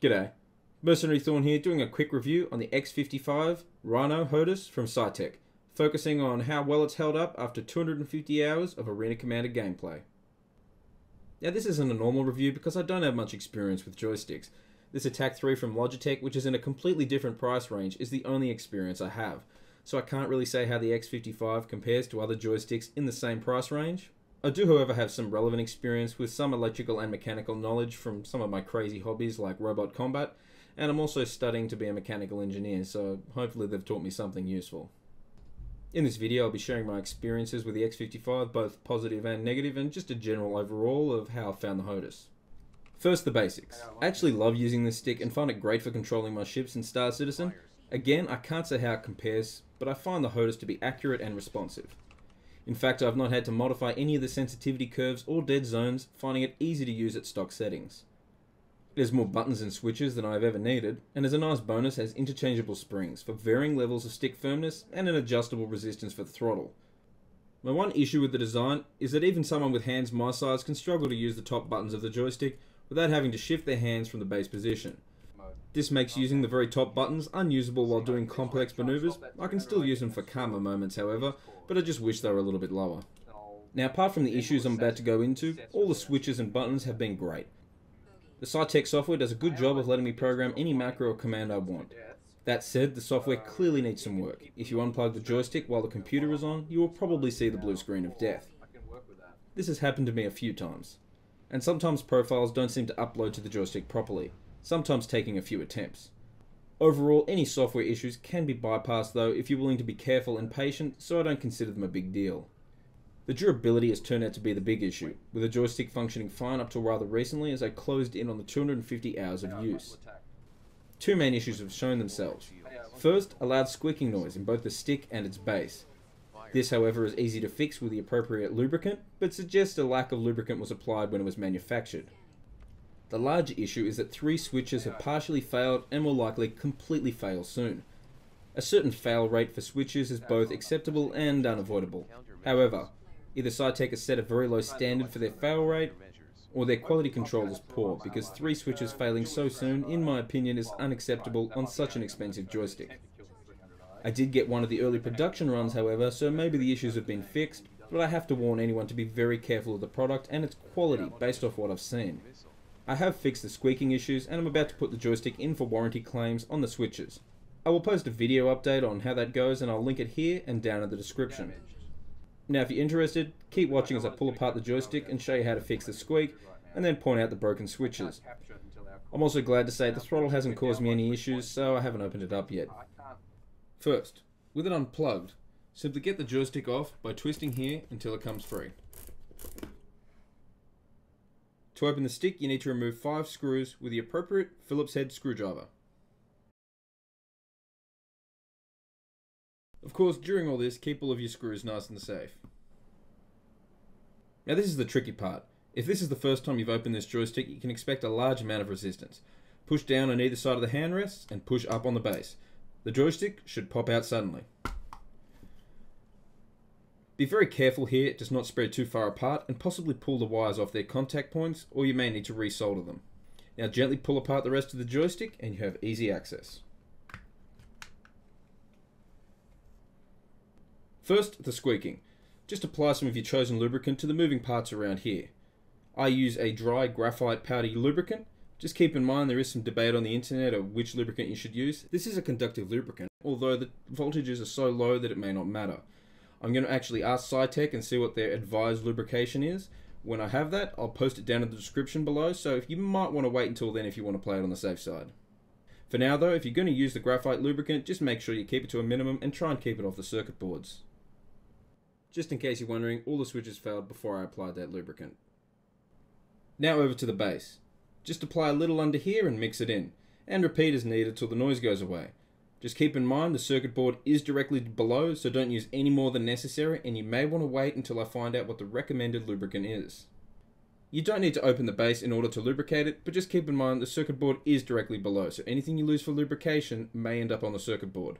G'day, Mercenary Thorn here doing a quick review on the X55 Rhino HOTAS from Scitech, focusing on how well it's held up after 250 hours of Arena Commander gameplay. Now this isn't a normal review because I don't have much experience with joysticks. This Attack 3 from Logitech, which is in a completely different price range, is the only experience I have, so I can't really say how the X55 compares to other joysticks in the same price range. I do, however, have some relevant experience with some electrical and mechanical knowledge from some of my crazy hobbies like robot combat, and I'm also studying to be a mechanical engineer, so hopefully they've taught me something useful. In this video I'll be sharing my experiences with the X55, both positive and negative, and just a general overall of how I found the HOTAS. First, the basics. I actually love using this stick and find it great for controlling my ships in Star Citizen. Again, I can't say how it compares, but I find the HOTAS to be accurate and responsive. In fact, I've not had to modify any of the sensitivity curves or dead zones, finding it easy to use at stock settings. It has more buttons and switches than I've ever needed, and as a nice bonus has interchangeable springs for varying levels of stick firmness and an adjustable resistance for the throttle. My one issue with the design is that even someone with hands my size can struggle to use the top buttons of the joystick without having to shift their hands from the base position. This makes using the very top buttons unusable while doing complex maneuvers. I can still use them for calmer moments, however, but I just wish they were a little bit lower. Now, apart from the issues I'm about to go into, all the switches and buttons have been great. The Scitech software does a good job of letting me program any macro or command I want. That said, the software clearly needs some work. If you unplug the joystick while the computer is on, you will probably see the blue screen of death. This has happened to me a few times. And sometimes profiles don't seem to upload to the joystick properly, sometimes taking a few attempts. Overall, any software issues can be bypassed though if you're willing to be careful and patient, so I don't consider them a big deal. The durability has turned out to be the big issue, with the joystick functioning fine up till rather recently as I closed in on the 250 hours of use. Two main issues have shown themselves. First, a loud squeaking noise in both the stick and its base. This, however, is easy to fix with the appropriate lubricant, but suggests a lack of lubricant was applied when it was manufactured. The larger issue is that 3 switches have partially failed and will likely completely fail soon. A certain fail rate for switches is both acceptable and unavoidable. However, either Scitech has set a very low standard for their fail rate, or their quality control is poor, because 3 switches failing so soon, in my opinion, is unacceptable on such an expensive joystick. I did get one of the early production runs, however, so maybe the issues have been fixed, but I have to warn anyone to be very careful of the product and its quality based off what I've seen. I have fixed the squeaking issues, and I'm about to put the joystick in for warranty claims on the switches. I will post a video update on how that goes, and I'll link it here and down in the description. Now if you're interested, keep watching as I pull apart the joystick and show you how to fix the squeak, and then point out the broken switches. I'm also glad to say the throttle hasn't caused me any issues, so I haven't opened it up yet. First, with it unplugged, simply get the joystick off by twisting here until it comes free. To open the stick, you need to remove 5 screws with the appropriate Phillips head screwdriver. Of course, during all this, keep all of your screws nice and safe. Now this is the tricky part. If this is the first time you've opened this joystick, you can expect a large amount of resistance. Push down on either side of the handrests and push up on the base. The joystick should pop out suddenly. Be very careful here it does not spread too far apart, and possibly pull the wires off their contact points, or you may need to resolder them. Now gently pull apart the rest of the joystick and you have easy access. First, the squeaking. Just apply some of your chosen lubricant to the moving parts around here. I use a dry graphite powdery lubricant. Just keep in mind there is some debate on the internet of which lubricant you should use. This is a conductive lubricant, although the voltages are so low that it may not matter. I'm going to actually ask Scitech and see what their advised lubrication is. When I have that, I'll post it down in the description below, so you might want to wait until then if you want to play it on the safe side. For now though, if you're going to use the graphite lubricant, just make sure you keep it to a minimum and try and keep it off the circuit boards. Just in case you're wondering, all the switches failed before I applied that lubricant. Now over to the base. Just apply a little under here and mix it in, and repeat as needed till the noise goes away. Just keep in mind the circuit board is directly below, so don't use any more than necessary, and you may want to wait until I find out what the recommended lubricant is. You don't need to open the base in order to lubricate it, but just keep in mind the circuit board is directly below, so anything you lose for lubrication may end up on the circuit board.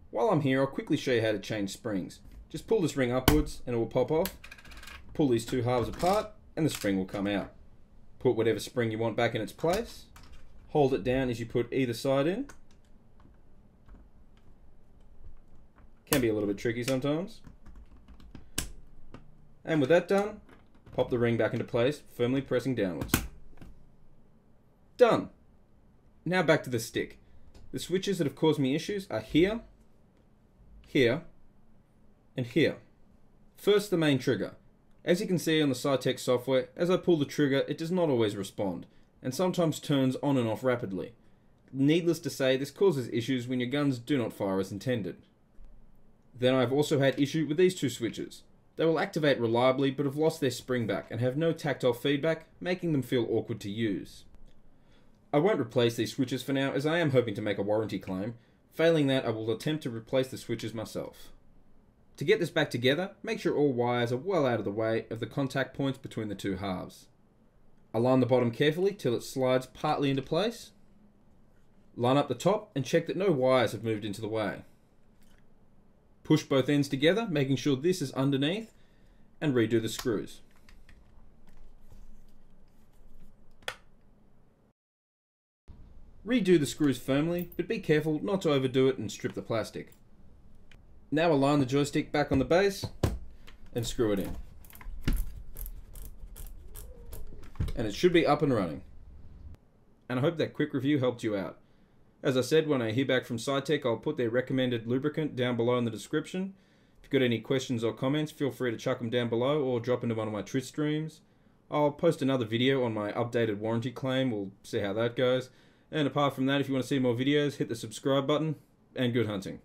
While I'm here, I'll quickly show you how to change springs. Just pull this ring upwards and it will pop off. Pull these 2 halves apart and the spring will come out. Put whatever spring you want back in its place. Hold it down as you put either side in. Can be a little bit tricky sometimes. And with that done, pop the ring back into place, firmly pressing downwards. Done! Now back to the stick. The switches that have caused me issues are here, here, and here. First, the main trigger. As you can see on the SciTech software, as I pull the trigger, it does not always respond, and sometimes turns on and off rapidly. Needless to say, this causes issues when your guns do not fire as intended. Then I've also had issue with these two switches. They will activate reliably but have lost their spring back and have no tactile feedback, making them feel awkward to use. I won't replace these switches for now, as I am hoping to make a warranty claim. Failing that, I will attempt to replace the switches myself. To get this back together, make sure all wires are well out of the way of the contact points between the two halves. Align the bottom carefully till it slides partly into place. Line up the top and check that no wires have moved into the way. Push both ends together, making sure this is underneath, and redo the screws. Redo the screws firmly, but be careful not to overdo it and strip the plastic. Now align the joystick back on the base and screw it in. And it should be up and running. And I hope that quick review helped you out. As I said, when I hear back from SciTech, I'll put their recommended lubricant down below in the description. If you've got any questions or comments, feel free to chuck them down below or drop into one of my Twitch streams. I'll post another video on my updated warranty claim. We'll see how that goes. And apart from that, if you want to see more videos, hit the subscribe button, and good hunting.